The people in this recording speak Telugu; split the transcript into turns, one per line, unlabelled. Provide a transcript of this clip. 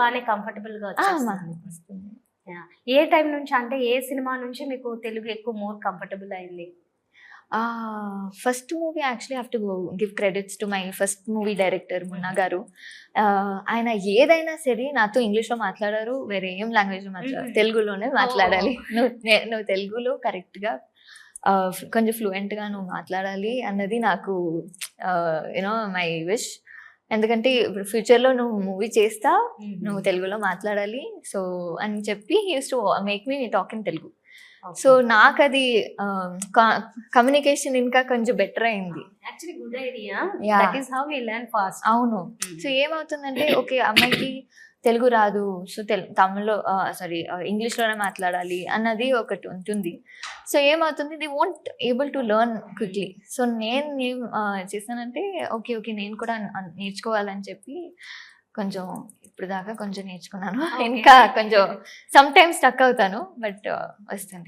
బాగానే కంఫర్టబుల్ గా వచ్చేస్తుంది.
వస్తుంది.
ఏ టైం నుంచి అంటే ఏ సినిమా నుంచి మీకు తెలుగు ఎక్కువ మోర్ కంఫర్టబుల్ అయింది?
First movie actually have to give credits to my first movie director Munna గారు. ఆయన ఏదైనా సరే నాతో ఇంగ్లీష్లో మాట్లాడారు, వేరే ఏం లాంగ్వేజ్లో మాట్లాడారు, తెలుగులోనే మాట్లాడాలి. నువ్వు తెలుగులో కరెక్ట్గా కొంచెం ఫ్లూయెంట్గా నువ్వు మాట్లాడాలి అన్నది నాకు యూనో మై విష్. ఎందుకంటే ఇప్పుడు ఫ్యూచర్లో నువ్వు మూవీ చేస్తా, నువ్వు తెలుగులో మాట్లాడాలి సో అని చెప్పి he used to make me talk in Telugu. So నాకు అది కమ్యూనికేషన్ ఇంకా కొంచెం బెటర్ అయింది.
Actually good idea. That is how we learn fast.
అవును. సో ఏమవుతుందంటే ఓకే అమ్మాయికి తెలుగు రాదు, సో తమిళ్లో ఇంగ్లీష్లోనే మాట్లాడాలి అన్నది ఒకటి ఉంటుంది. సో ఏమవుతుంది, the won't able to learn quickly. So నేను చేశానంటే ఓకే నేను కూడా నేర్చుకోవాలని చెప్పి కొంచెం ఇప్పుడు దాకా కొంచెం నేర్చుకున్నాను. ఇంకా కొంచెం సమ్ టైమ్స్ స్టక్ అవుతాను, బట్ వస్తుంది.